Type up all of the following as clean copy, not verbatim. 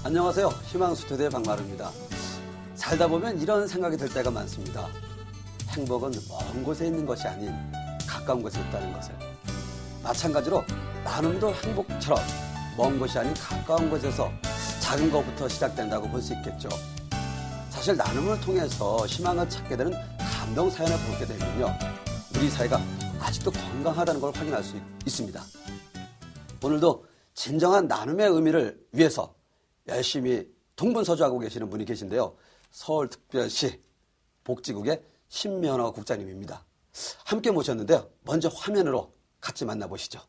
안녕하세요. 희망스튜디오의 박마루입니다. 살다 보면 이런 생각이 들 때가 많습니다. 행복은 먼 곳에 있는 것이 아닌 가까운 곳에 있다는 것을. 마찬가지로 나눔도 행복처럼 먼 곳이 아닌 가까운 곳에서 작은 것부터 시작된다고 볼 수 있겠죠. 사실 나눔을 통해서 희망을 찾게 되는 감동 사연을 보게 되면요, 우리 사회가 아직도 건강하다는 걸 확인할 수 있습니다. 오늘도 진정한 나눔의 의미를 위해서 열심히 동분서주하고 계시는 분이 계신데요. 서울특별시 복지국의 신면허 국장님입니다. 함께 모셨는데요. 먼저 화면으로 같이 만나보시죠.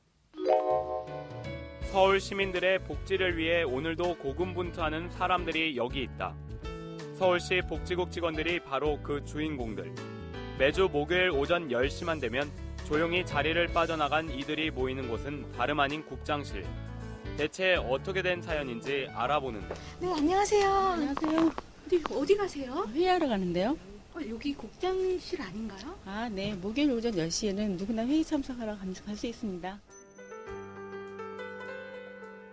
서울 시민들의 복지를 위해 오늘도 고군분투하는 사람들이 여기 있다. 서울시 복지국 직원들이 바로 그 주인공들. 매주 목요일 오전 10시만 되면 조용히 자리를 빠져나간 이들이 모이는 곳은 다름 아닌 국장실. 대체 어떻게 된 사연인지 알아보는데. 네, 안녕하세요. 안녕하세요. 어디 가세요? 회의하러 가는데요. 여기 국장실 아닌가요? 아, 네. 목요일 오전 10시에는 누구나 회의 참석하러 갈 수 있습니다.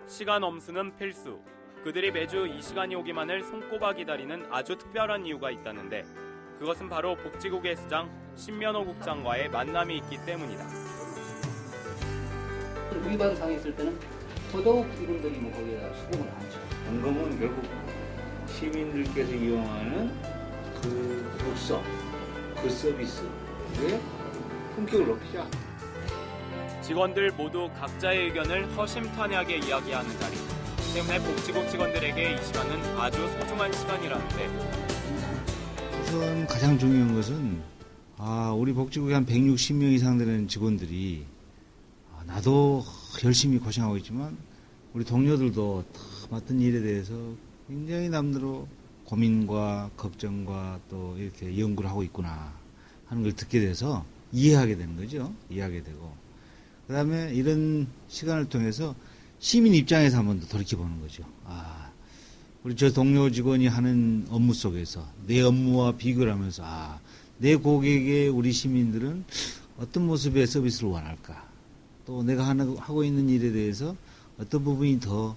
시간 엄수는 필수. 그들이 매주 이 시간이 오기만을 손꼽아 기다리는 아주 특별한 이유가 있다는데, 그것은 바로 복지국의 수장 신면허 국장과의 만남이 있기 때문이다. 위반사항이 있을 때는 더더욱 이분들이 거기에다 수긍을 하죠. 점검은 결국 시민들께서 이용하는 그 독서, 그 서비스의 품격을 높이자. 직원들 모두 각자의 의견을 허심탄회하게 이야기하는 자리. 때문에 복지국 직원들에게 이 시간은 아주 소중한 시간이라는데, 우선 가장 중요한 것은 우리 복지국에 한 160명 이상 되는 직원들이 나도 열심히 고생하고 있지만 우리 동료들도 다 맡은 일에 대해서 굉장히 남대로 고민과 걱정과 또 이렇게 연구를 하고 있구나 하는 걸 듣게 돼서 이해하게 되는 거죠. 이해하게 되고, 그 다음에 이런 시간을 통해서 시민 입장에서 한 번 더 돌이켜보는 거죠. 우리 저 동료 직원이 하는 업무 속에서 내 업무와 비교를 하면서 내 고객의 우리 시민들은 어떤 모습의 서비스를 원할까, 또 내가 하고 있는 일에 대해서 어떤 부분이 더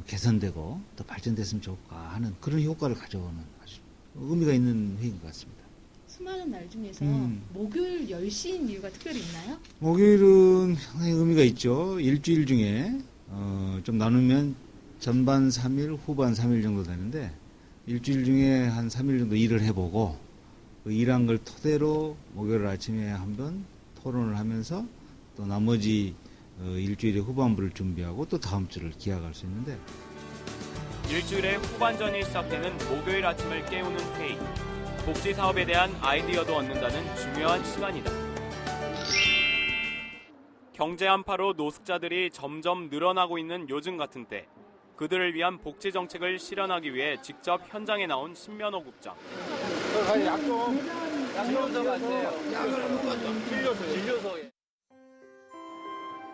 개선되고 더 발전됐으면 좋을까 하는 그런 효과를 가져오는 아주 의미가 있는 회의인 것 같습니다. 수많은 날 중에서 목요일 10시인 이유가 특별히 있나요? 목요일은 상당히 의미가 있죠. 일주일 중에 좀 나누면 전반 3일, 후반 3일 정도 되는데, 일주일 중에 한 3일 정도 일을 해보고 그 일한 걸 토대로 목요일 아침에 한번 토론을 하면서 또 나머지 일주일의 후반부를 준비하고 또 다음 주를 기약할 수 있는데, 일주일의 후반전이 시작되는 목요일 아침을 깨우는 회의. 복지 사업에 대한 아이디어도 얻는다는 중요한 시간이다. 경제 한파로 노숙자들이 점점 늘어나고 있는 요즘 같은 때, 그들을 위한 복지 정책을 실현하기 위해 직접 현장에 나온 신면허 국장.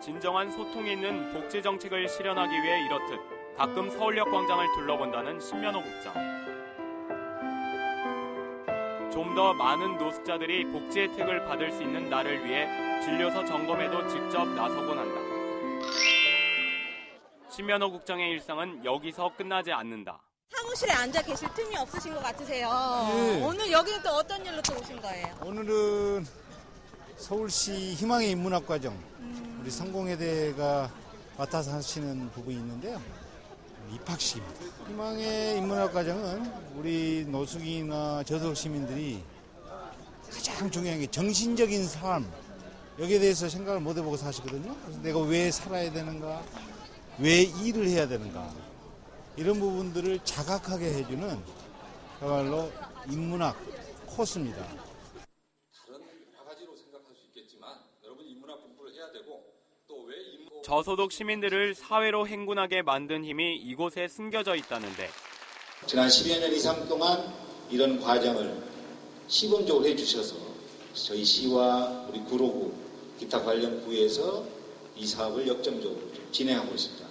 진정한 소통이 있는 복지 정책을 실현하기 위해 이렇듯 가끔 서울역 광장을 둘러본다는 신면허 국장. 좀 더 많은 노숙자들이 복지 혜택을 받을 수 있는 날을 위해 진료소 점검에도 직접 나서곤 한다. 신면허 국장의 일상은 여기서 끝나지 않는다. 사무실에 앉아 계실 틈이 없으신 것 같으세요. 네. 오늘 여기는 또 어떤 일로 또 오신 거예요? 오늘은 서울시 희망의 인문학과정 우리 성공회대가 맡아서 하시는 부분이 있는데요. 입학식입니다. 희망의 인문학과정은 우리 노숙이나 저소득 시민들이 가장 중요한 게 정신적인 삶, 여기에 대해서 생각을 못 해보고 사시거든요. 그래서 내가 왜 살아야 되는가, 왜 일을 해야 되는가, 이런 부분들을 자각하게 해주는 그야말로 인문학 코스입니다. 다른 여러 가지로 생각할 수 있겠지만 여러분 인문학 공부를 해야 되고, 또 왜 저소득 시민들을 사회로 행군하게 만든 힘이 이곳에 숨겨져 있다는데, 지난 10여 년 이상 동안 이런 과정을 시범적으로 해주셔서 저희 시와 우리 구로구, 기타 관련 구에서 이 사업을 역점적으로 진행하고 있습니다.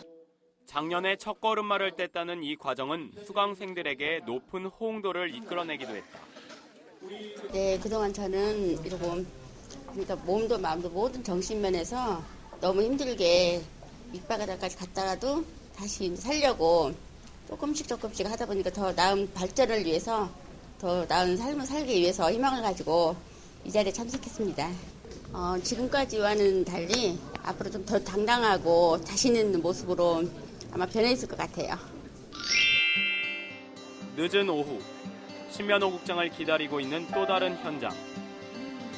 작년에 첫걸음마를 뗐다는 이 과정은 수강생들에게 높은 호응도를 이끌어내기도 했다. 네, 그동안 저는 이러고 그러니까 몸도 마음도 모든 정신면에서 너무 힘들게 밑바닥까지 갔다가도 다시 살려고 조금씩 하다 보니까 더 나은 발전을 위해서, 더 나은 삶을 살기 위해서 희망을 가지고 이 자리에 참석했습니다. 지금까지와는 달리 앞으로 좀 더 당당하고 자신 있는 모습으로 아마 변해 있을 것 같아요. 늦은 오후, 신면호 국장을 기다리고 있는 또 다른 현장.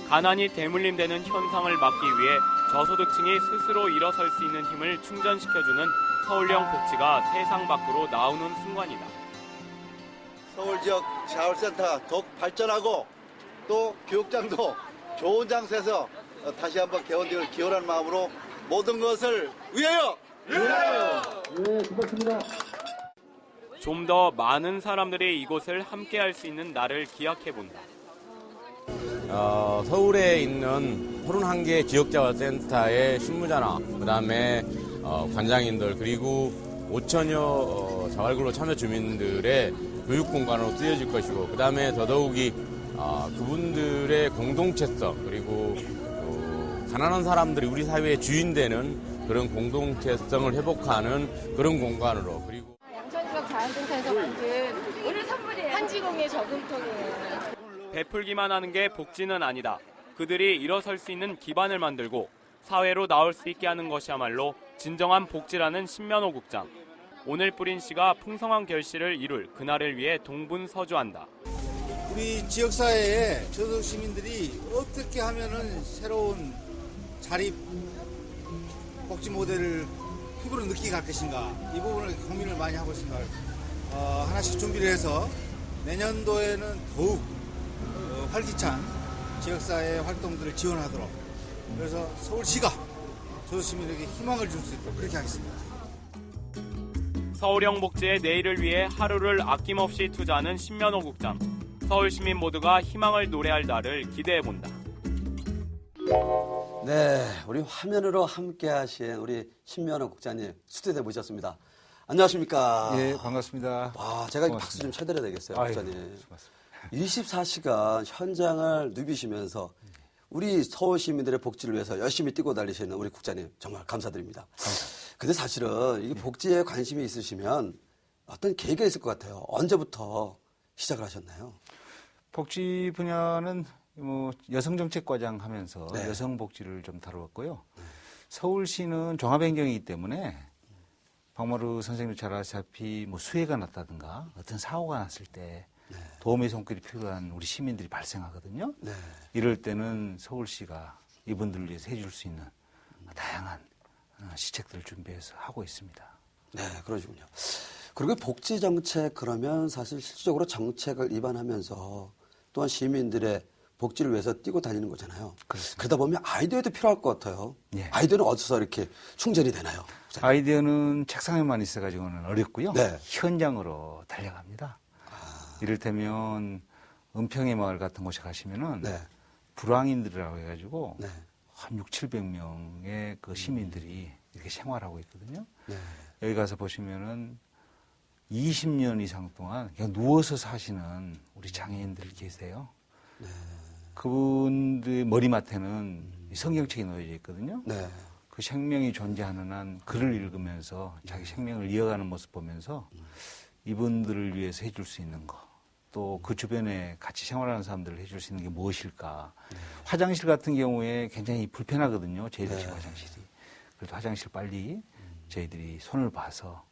가난이 대물림되는 현상을 막기 위해 저소득층이 스스로 일어설 수 있는 힘을 충전시켜주는 서울형 복지가 세상 밖으로 나오는 순간이다. 서울 지역 자활센터 더욱 발전하고 또 교육장도 좋은 장소에서 다시 한번 개원되길 기원하는 마음으로 모든 것을 위하여! 네, 고맙습니다. 좀 더 많은 사람들이 이곳을 함께할 수 있는 날을 기약해본다. 서울에 있는 31개 지역자활센터의 실무자나 그다음에 관장인들 그리고 5천여 자활근로 참여 주민들의 교육 공간으로 쓰여질 것이고 그다음에 더더욱이 그분들의 공동체성 그리고 가난한 사람들이 우리 사회의 주인되는 그런 공동체성을 회복하는 그런 공간으로 그리고 양천지역 자원센터에서 만든 오늘 선물이에요. 한지공예 저금통이에요. 베풀기만 하는 게 복지는 아니다. 그들이 일어설 수 있는 기반을 만들고 사회로 나올 수 있게 하는 것이야말로 진정한 복지라는 신면호 국장. 오늘 뿌린 씨가 풍성한 결실을 이룰 그날을 위해 동분서주한다. 우리 지역사회에 저소득 시민들이 어떻게 하면은 새로운 자립 복지 모델을 피부로 느끼게 갈 것인가 이 부분을 고민을 많이 하고 있습니다. 하나씩 준비를 해서 내년도에는 더욱 활기찬 지역사회 활동들을 지원하도록 그래서 서울시가 저소득 시민에게 희망을 줄 수 있도록 그렇게 하겠습니다. 서울형 복지의 내일을 위해 하루를 아낌없이 투자하는 신면호 국장. 서울 시민 모두가 희망을 노래할 날을 기대해본다. 네, 우리 화면으로 함께 하신 우리 신면호 국장님 스튜디오에 모셨습니다. 안녕하십니까? 예, 반갑습니다. 와, 제가 박수 좀 쳐드려야 되겠어요, 국장님. 24시간 현장을 누비시면서 우리 서울 시민들의 복지를 위해서 열심히 뛰고 달리시는 우리 국장님 정말 감사드립니다. 근데 사실은 이게 복지에 관심이 있으시면 어떤 계기가 있을 것 같아요. 언제부터 시작을 하셨나요? 복지 분야는 여성정책과장 하면서 네. 여성복지를 좀 다루었고요. 서울시는 종합행정이기 때문에 박마루 선생님 잘 아시다시피 수해가 났다든가 어떤 사고가 났을 때 도움의 손길이 필요한 우리 시민들이 발생하거든요. 네. 이럴 때는 서울시가 이분들을 위해서 해줄 수 있는 다양한 시책들을 준비해서 하고 있습니다. 네, 그러시군요. 그리고 복지 정책 그러면 사실 실질적으로 정책을 입안하면서 또한 시민들의 복지를 위해서 뛰고 다니는 거잖아요. 그렇습니다. 그러다 보면 아이디어도 필요할 것 같아요. 예. 아이디어는 어디서 이렇게 충전이 되나요? 아이디어는 책상에만 있어가지고는 어렵고요. 네. 현장으로 달려갑니다. 이를테면 은평의 마을 같은 곳에 가시면은 불황인들이라고 해가지고 한 600~700명의 그 시민들이 이렇게 생활하고 있거든요. 여기 가서 보시면은 20년 이상 동안 그냥 누워서 사시는 우리 장애인들 계세요. 그분들 머리맡에는 성경책이 놓여져 있거든요. 그 생명이 존재하는 한 글을 읽으면서 자기 생명을 이어가는 모습 보면서 이분들을 위해서 해줄 수 있는 거, 또 그 주변에 같이 생활하는 사람들을 해줄 수 있는 게 무엇일까. 화장실 같은 경우에 굉장히 불편하거든요. 저희들 화장실이. 그래도 화장실 빨리 저희들이 손을 봐서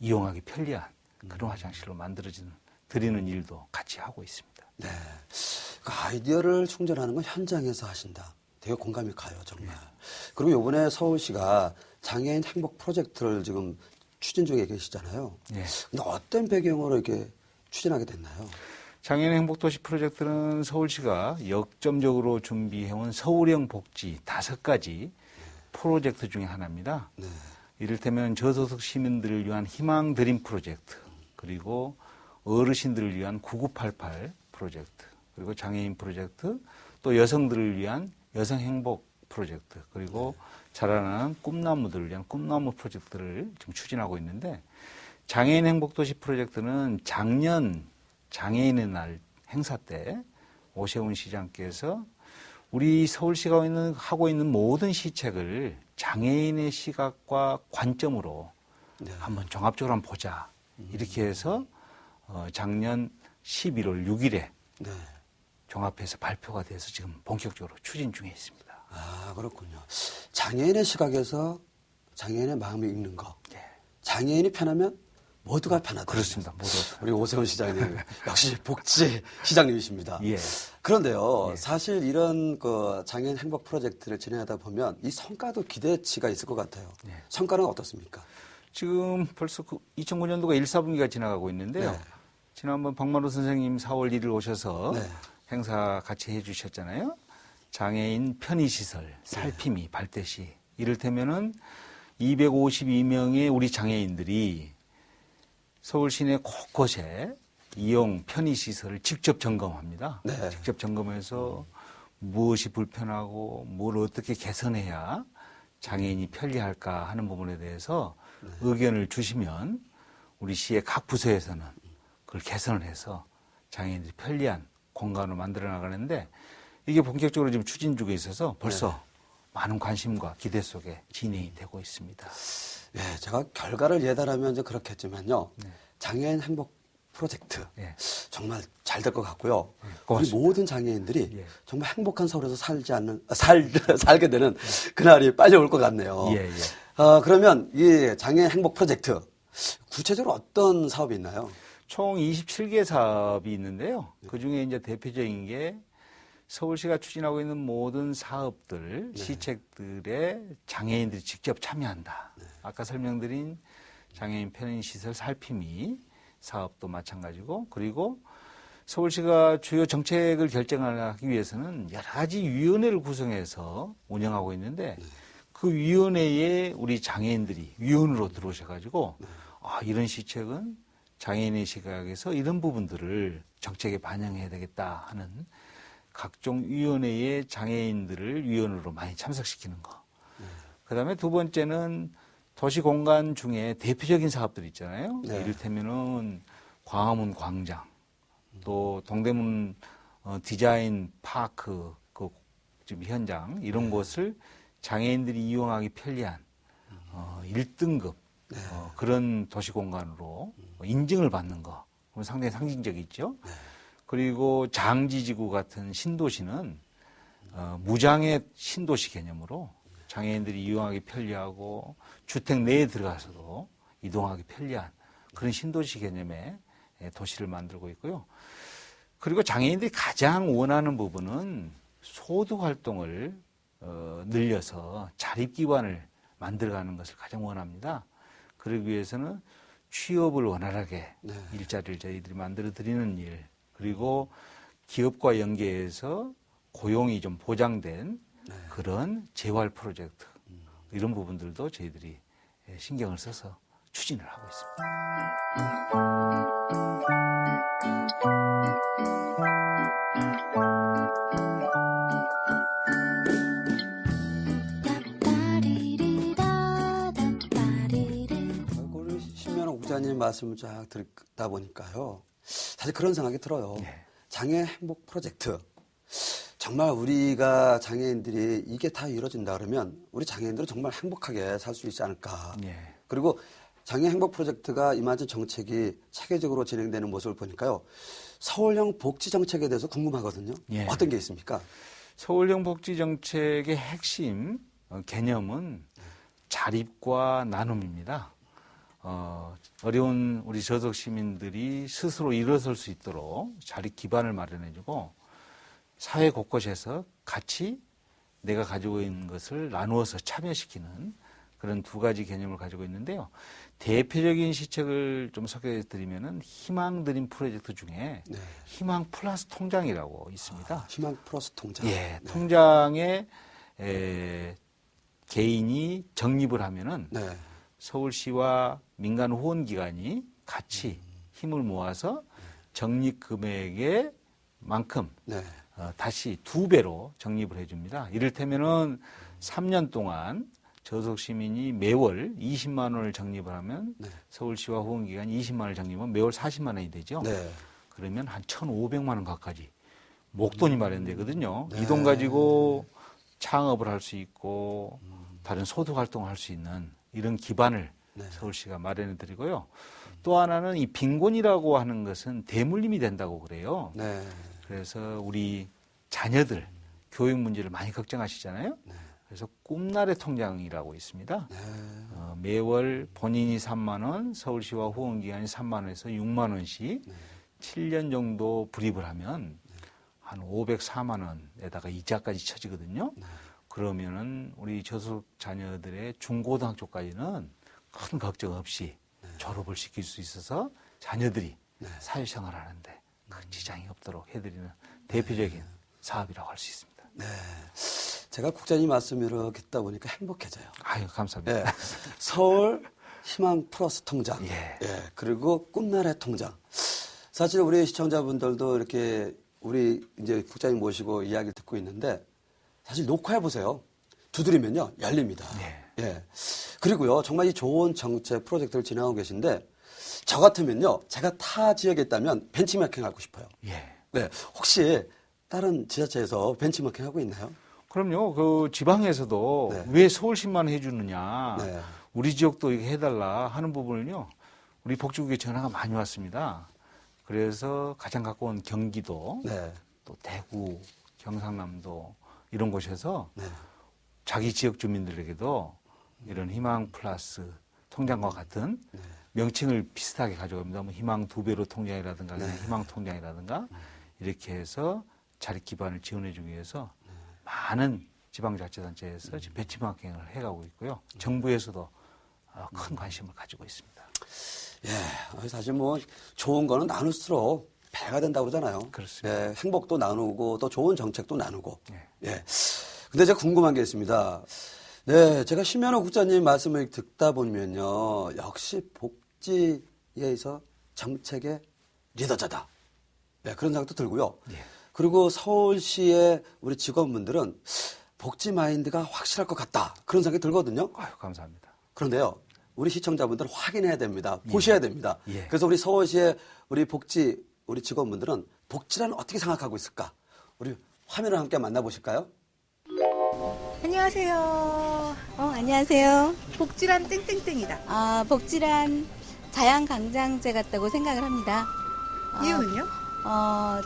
이용하기 편리한 그런 화장실로 드리는 일도 같이 하고 있습니다. 네. 그 아이디어를 충전하는 건 현장에서 하신다. 되게 공감이 가요, 정말. 그리고 이번에 서울시가 장애인 행복 프로젝트를 지금 추진 중에 계시잖아요. 네. 근데 어떤 배경으로 이렇게 추진하게 됐나요? 장애인 행복도시 프로젝트는 서울시가 역점적으로 준비해온 서울형 복지 5가지 프로젝트 중에 하나입니다. 이를테면 저소득 시민들을 위한 희망 드림 프로젝트, 그리고 어르신들을 위한 9988 프로젝트, 그리고 장애인 프로젝트, 또 여성들을 위한 여성 행복 프로젝트, 그리고 자라나는 꿈나무들을 위한 꿈나무 프로젝트를 지금 추진하고 있는데, 장애인 행복도시 프로젝트는 작년 장애인의 날 행사 때 오세훈 시장께서 우리 서울시가 하고 있는 모든 시책을 장애인의 시각과 관점으로 한번 종합적으로 한번 보자. 이렇게 해서 작년 11월 6일에 종합해서 발표가 돼서 지금 본격적으로 추진 중에 있습니다. 아, 그렇군요. 장애인의 시각에서 장애인의 마음을 읽는 거. 장애인이 편하면 모두가 편하다. 그렇습니다. 우리 오세훈 시장님 역시 복지 시장님이십니다. 예. 그런데요, 사실 이런 그 장애인 행복 프로젝트를 진행하다 보면 이 성과도 기대치가 있을 것 같아요. 성과는 어떻습니까? 지금 벌써 2009년도가 1, 4분기가 지나가고 있는데요. 지난번 박만호 선생님 4월 1일 오셔서 행사 같이 해주셨잖아요. 장애인 편의시설 살피미 발대시 이를테면은 252명의 우리 장애인들이 서울 시내 곳곳에 이용 편의시설을 직접 점검합니다. 직접 점검해서 무엇이 불편하고 뭘 어떻게 개선해야 장애인이 편리할까 하는 부분에 대해서 의견을 주시면 우리 시의 각 부서에서는 그걸 개선을 해서 장애인들이 편리한 공간을 만들어 나가는데 이게 본격적으로 지금 추진 중에 있어서 벌써 많은 관심과 기대 속에 진행이 되고 있습니다. 예, 제가 결과를 예단하면 이제 그렇겠지만요. 장애인 행복 프로젝트 정말 잘 될 것 같고요. 우리 모든 장애인들이 정말 행복한 서울에서 살게 되는 그날이 빨리 올 것 같네요. 그러면 이 장애인 행복 프로젝트 구체적으로 어떤 사업이 있나요? 총 27개 사업이 있는데요. 그중에 이제 대표적인 게 서울시가 추진하고 있는 모든 사업들, 시책들에 장애인들이 직접 참여한다. 아까 설명드린 장애인 편의시설 살피미 사업도 마찬가지고, 그리고 서울시가 주요 정책을 결정하기 위해서는 여러 가지 위원회를 구성해서 운영하고 있는데 그 위원회에 우리 장애인들이 위원으로 들어오셔가지고 이런 시책은 장애인의 시각에서 이런 부분들을 정책에 반영해야 되겠다 하는 각종 위원회에 장애인들을 위원으로 많이 참석시키는 거. 그다음에 두 번째는 도시 공간 중에 대표적인 사업들 있잖아요. 이를테면은 광화문 광장, 또 동대문 디자인 파크 그 지금 현장 이런 곳을 장애인들이 이용하기 편리한 1등급 그런 도시 공간으로 인증을 받는 거. 그건 상당히 상징적이죠. 그리고 장지지구 같은 신도시는 무장애 신도시 개념으로 장애인들이 이용하기 편리하고 주택 내에 들어가서도 이동하기 편리한 그런 신도시 개념의 도시를 만들고 있고요. 그리고 장애인들이 가장 원하는 부분은 소득 활동을 늘려서 자립기반을 만들어가는 것을 가장 원합니다. 그러기 위해서는 취업을 원활하게 일자리를 저희들이 만들어 드리는 일, 그리고 기업과 연계해서 고용이 좀 보장된 그런 재활 프로젝트 이런 부분들도 저희들이 신경을 써서 추진을 하고 있습니다. 우리 신면옥 부장님 말씀을 쫙 듣다 보니까요. 사실 그런 생각이 들어요. 장애 행복 프로젝트. 정말 우리가 장애인들이 이게 다 이루어진다 그러면 우리 장애인들은 정말 행복하게 살 수 있지 않을까. 그리고 장애 행복 프로젝트가 이만한 정책이 체계적으로 진행되는 모습을 보니까요. 서울형 복지 정책에 대해서 궁금하거든요. 어떤 게 있습니까? 서울형 복지 정책의 핵심 개념은 자립과 나눔입니다. 어려운 우리 저속 시민들이 스스로 일어설 수 있도록 자립 기반을 마련해주고 사회 곳곳에서 같이 내가 가지고 있는 것을 나누어서 참여시키는 그런 두 가지 개념을 가지고 있는데요. 대표적인 시책을 좀 소개해 드리면은 희망 드림 프로젝트 중에 희망 플러스 통장이라고 있습니다. 희망 플러스 통장. 통장에 개인이 적립을 하면은 서울시와 민간 후원기관이 같이 힘을 모아서 적립 금액의 만큼 다시 2배로 적립을 해줍니다. 이를테면은 3년 동안 저속 시민이 매월 20만 원을 적립을 하면 서울시와 후원기관이 20만 원을 적립하면 매월 40만 원이 되죠. 그러면 한 1,500만 원 가까이 목돈이 마련되거든요. 이 돈 가지고 창업을 할 수 있고 다른 소득 활동을 할 수 있는 이런 기반을 서울시가 마련해 드리고요. 또 하나는 이 빈곤이라고 하는 것은 대물림이 된다고 그래요. 그래서 우리 자녀들 교육 문제를 많이 걱정하시잖아요. 그래서 꿈나래 통장이라고 있습니다. 매월 본인이 3만 원, 서울시와 후원기관이 3만 원에서 6만 원씩 7년 정도 불입을 하면 한 504만 원에다가 이자까지 쳐지거든요. 그러면은 우리 저소득 자녀들의 중고등학교까지는 큰 걱정 없이 졸업을 시킬 수 있어서 자녀들이 사회생활을 하는데 큰 지장이 없도록 해드리는 대표적인 사업이라고 할 수 있습니다. 네. 제가 국장님 말씀 이렇게 듣다 보니까 행복해져요. 아유, 감사합니다. 서울 희망 플러스 통장. 그리고 꿈나래 통장. 사실 우리 시청자분들도 이렇게 우리 이제 국장님 모시고 이야기를 듣고 있는데 사실 녹화해 보세요. 두드리면요 열립니다. 그리고요 정말 이 좋은 정책 프로젝트를 진행하고 계신데 저 같으면요 제가 타 지역에 있다면 벤치마킹 하고 싶어요. 네, 혹시 다른 지자체에서 벤치마킹 하고 있나요? 그럼요. 그 지방에서도 왜 서울시만 해주느냐, 우리 지역도 이거 해달라 하는 부분을요 우리 복지국에 전화가 많이 왔습니다. 그래서 가장 가까운 경기도, 또 대구, 경상남도 이런 곳에서 자기 지역 주민들에게도 이런 희망 플러스 통장과 같은 명칭을 비슷하게 가져갑니다. 뭐 희망 2배로 통장이라든가 희망 통장이라든가 이렇게 해서 자립 기반을 지원해주기 위해서 많은 지방자치단체에서 지금 벤치마킹을 해가고 있고요. 정부에서도 큰 관심을 가지고 있습니다. 사실 뭐 좋은 거는 나눌수록 배가 된다고 그러잖아요. 그렇습니다. 행복도 나누고 또 좋은 정책도 나누고. 근데 제가 궁금한 게 있습니다. 제가 심현호 국장님 말씀을 듣다 보면요. 역시 복지에서 정책의 리더자다. 그런 생각도 들고요. 그리고 서울시의 우리 직원분들은 복지 마인드가 확실할 것 같다. 그런 생각이 들거든요. 아유, 감사합니다. 그런데요. 우리 시청자분들은 확인해야 됩니다. 보셔야 됩니다. 그래서 우리 서울시의 우리 직원분들은 복지란 어떻게 생각하고 있을까? 우리 화면을 함께 만나보실까요? 안녕하세요. 안녕하세요. 복지란 땡땡땡이다. 복지란 자양강장제 같다고 생각을 합니다. 이유는요?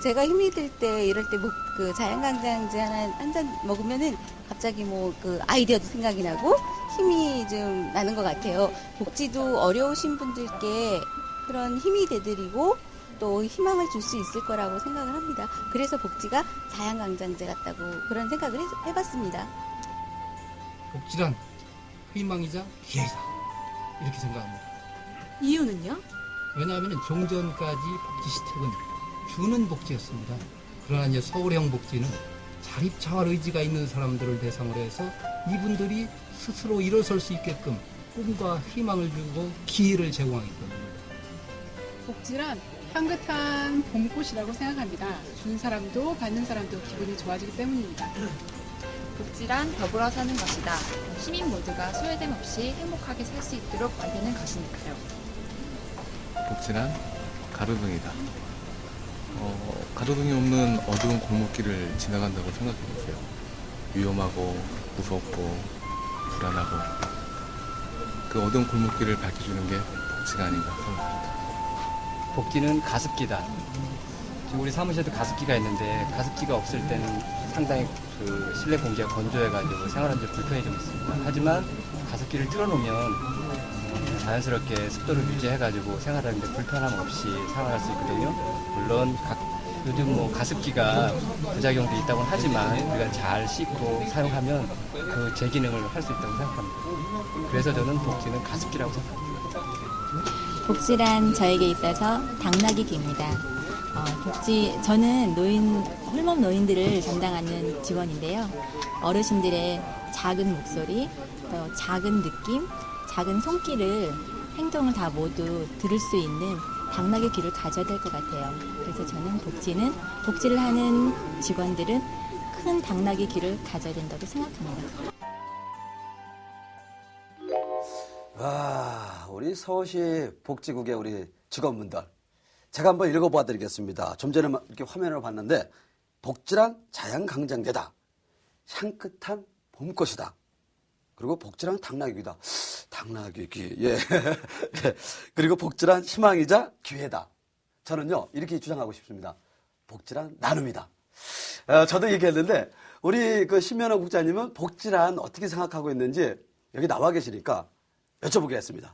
제가 힘이 들 때, 이럴 때, 그 자양강장제 한 잔 먹으면은 갑자기 그 아이디어도 생각이 나고 힘이 좀 나는 것 같아요. 복지도 어려우신 분들께 그런 힘이 되드리고 또 희망을 줄 수 있을 거라고 생각을 합니다. 그래서 복지가 자양강장제 같다고 그런 생각을 해봤습니다. 복지란 희망이자 기회이다. 이렇게 생각합니다. 이유는요? 왜냐하면 종전까지 복지 시책은 주는 복지였습니다. 그러나 이제 서울형 복지는 자립창활 의지가 있는 사람들을 대상으로 해서 이분들이 스스로 일어설 수 있게끔 꿈과 희망을 주고 기회를 제공하기 때문입니다. 복지란 향긋한 봄꽃이라고 생각합니다. 주는 사람도 받는 사람도 기분이 좋아지기 때문입니다. 복지란 더불어 사는 것이다. 시민 모두가 소외됨 없이 행복하게 살 수 있도록 만드는 것이니까요. 복지란 가로등이다. 가로등이 없는 어두운 골목길을 지나간다고 생각해보세요. 위험하고 무섭고 불안하고 그 어두운 골목길을 밝혀주는 게 복지가 아닌가 생각합니다. 복지는 가습기다. 지금 우리 사무실에도 가습기가 있는데 가습기가 없을 때는 상당히 그 실내 공기가 건조해가지고 생활하는 데 불편이 좀 있습니다. 하지만 가습기를 틀어놓으면 자연스럽게 습도를 유지해가지고 생활하는데 불편함 없이 생활할 수 있거든요. 물론 요즘 가습기가 부작용도 있다고 하지만 우리가 잘 씻고 사용하면 그 제 기능을 할 수 있다고 생각합니다. 그래서 저는 복지는 가습기라고 생각합니다. 복지란 저에게 있어서 당나귀 귀입니다. 저는 홀몸 노인들을 담당하는 직원인데요. 어르신들의 작은 목소리, 또 작은 느낌, 작은 손길을 행동을 다 모두 들을 수 있는 당나귀 귀를 가져야 될 것 같아요. 그래서 저는 복지를 하는 직원들은 큰 당나귀 귀를 가져야 된다고 생각합니다. 와, 우리 서울시 복지국의 우리 직원분들. 제가 한번 읽어봐 드리겠습니다. 좀 전에 이렇게 화면을 봤는데, 복지란 자양강장제다. 향긋한 봄꽃이다. 그리고 복지란 당나귀다. 당나귀. 예. 그리고 복지란 희망이자 기회다. 저는요, 이렇게 주장하고 싶습니다. 복지란 나눔이다. 저도 얘기했는데, 우리 그 신면호 국장님은 복지란 어떻게 생각하고 있는지 여기 나와 계시니까 여쭤보겠습니다.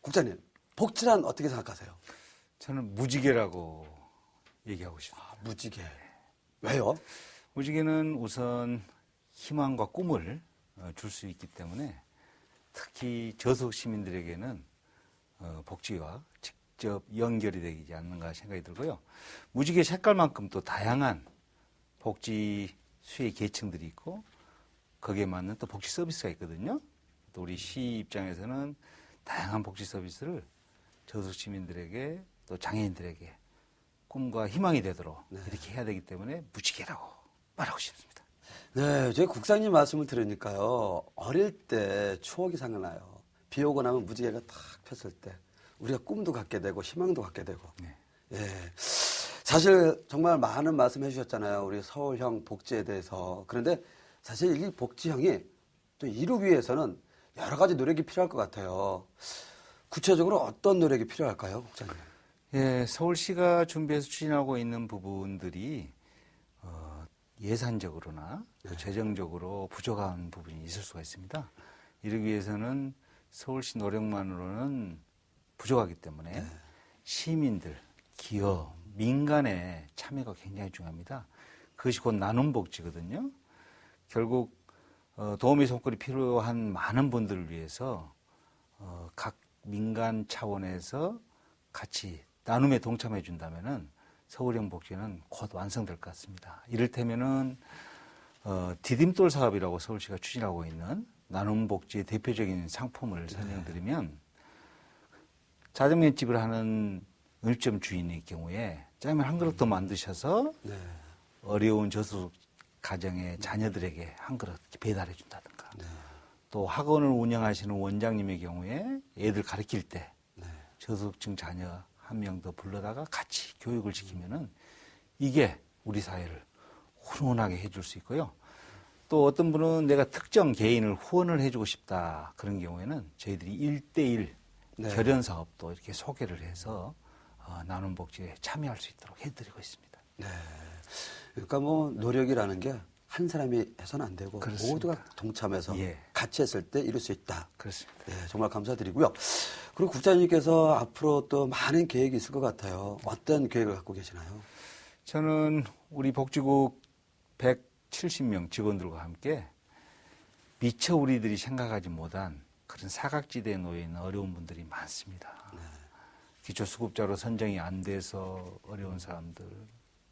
국장님, 복지란 어떻게 생각하세요? 저는 무지개라고 얘기하고 싶습니다. 무지개. 왜요? 무지개는 우선 희망과 꿈을 줄 수 있기 때문에 특히 저소득 시민들에게는 복지와 직접 연결이 되지 않는가 생각이 들고요. 무지개 색깔만큼 또 다양한 복지 수혜 계층들이 있고 거기에 맞는 또 복지 서비스가 있거든요. 또 우리 시 입장에서는 다양한 복지 서비스를 저소득 시민들에게 또 장애인들에게 꿈과 희망이 되도록 이렇게 해야 되기 때문에 무지개라고 말하고 싶습니다. 네, 저희 국장님 말씀을 들으니까요. 어릴 때 추억이 생각나요. 비 오고 나면 무지개가 탁 폈을 때 우리가 꿈도 갖게 되고 희망도 갖게 되고. 예. 사실 정말 많은 말씀 해주셨잖아요. 우리 서울형 복지에 대해서. 그런데 사실 이 복지형이 또 이루기 위해서는 여러 가지 노력이 필요할 것 같아요. 구체적으로 어떤 노력이 필요할까요, 국장님? 예, 서울시가 준비해서 추진하고 있는 부분들이 예산적으로나 재정적으로 부족한 부분이 있을 수가 있습니다. 이러기 위해서는 서울시 노력만으로는 부족하기 때문에 시민들, 기업, 민간의 참여가 굉장히 중요합니다. 그것이 곧 나눔 복지거든요. 결국 도움의 손길이 필요한 많은 분들을 위해서 각 민간 차원에서 같이 나눔에 동참해 준다면은 서울형 복지는 곧 완성될 것 같습니다. 이를테면은 디딤돌 사업이라고 서울시가 추진하고 있는 나눔 복지의 대표적인 상품을 설명드리면 짜장면집을 하는 음식점 주인의 경우에 짜장면 한 그릇 더 만드셔서 어려운 저소득 가정의 자녀들에게 한 그릇 배달해 준다든가 또 학원을 운영하시는 원장님의 경우에 애들 가르칠 때 저소득층 자녀 한 명 더 불러다가 같이 교육을 시키면은 이게 우리 사회를 훈훈하게 해줄 수 있고요. 또 어떤 분은 내가 특정 개인을 후원을 해주고 싶다 그런 경우에는 저희들이 1:1 결연 사업도 이렇게 소개를 해서 나눔 복지에 참여할 수 있도록 해드리고 있습니다. 네. 그러니까 뭐 노력이라는 게 한 사람이 해서는 안 되고 그렇습니다. 모두가 동참해서 같이 했을 때 이룰 수 있다. 그렇습니다. 네, 정말 감사드리고요. 그리고 국장님께서 앞으로 또 많은 계획이 있을 것 같아요. 어떤 계획을 갖고 계시나요? 저는 우리 복지국 170명 직원들과 함께 미처 우리들이 생각하지 못한 그런 사각지대에 놓여 있는 어려운 분들이 많습니다. 기초수급자로 선정이 안 돼서 어려운 사람들,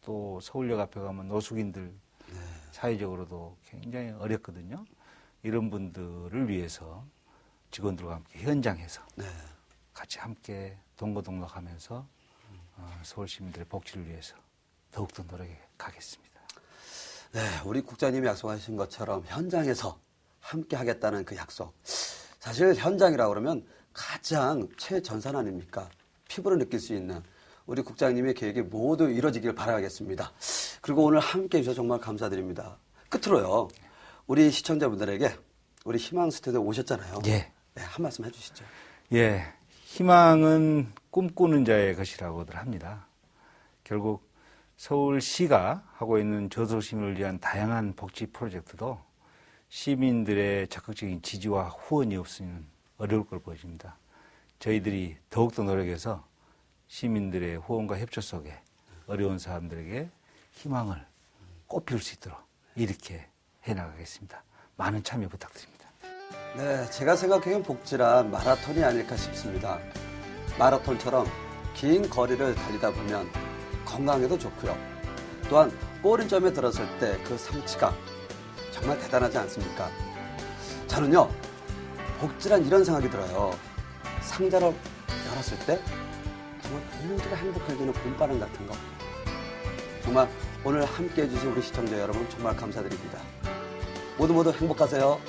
또 서울역 앞에 가면 노숙인들 사회적으로도 굉장히 어렵거든요. 이런 분들을 위해서 직원들과 함께 현장에서 같이 함께 동거동락하면서 서울 시민들의 복지를 위해서 더욱더 노력해 가겠습니다. 네, 우리 국장님이 약속하신 것처럼 현장에서 함께 하겠다는 그 약속. 사실 현장이라고 그러면 가장 최전선 아닙니까? 피부로 느낄 수 있는 우리 국장님의 계획이 모두 이루어지길 바라겠습니다. 그리고 오늘 함께 해주셔서 정말 감사드립니다. 끝으로요, 우리 시청자분들에게 우리 희망 스튜디오에 오셨잖아요. 네, 한 말씀 해주시죠. 예, 희망은 꿈꾸는 자의 것이라고들 합니다. 결국 서울시가 하고 있는 저소득 시민을 위한 다양한 복지 프로젝트도 시민들의 적극적인 지지와 후원이 없으면 어려울 걸 보여집니다. 저희들이 더욱더 노력해서 시민들의 후원과 협조 속에 어려운 사람들에게 희망을 꽃피울 수 있도록 이렇게 해나가겠습니다. 많은 참여 부탁드립니다. 네, 제가 생각하기엔 복지란 마라톤이 아닐까 싶습니다. 마라톤처럼 긴 거리를 달리다 보면 건강에도 좋고요. 또한 꼬리점에 들었을 때 그 성취감 정말 대단하지 않습니까? 저는요, 복지란 이런 생각이 들어요. 상자를 열었을 때 정말 모두가 행복해지는 봄바람 같은 거. 정말 오늘 함께해 주신 우리 시청자 여러분 정말 감사드립니다. 모두 행복하세요.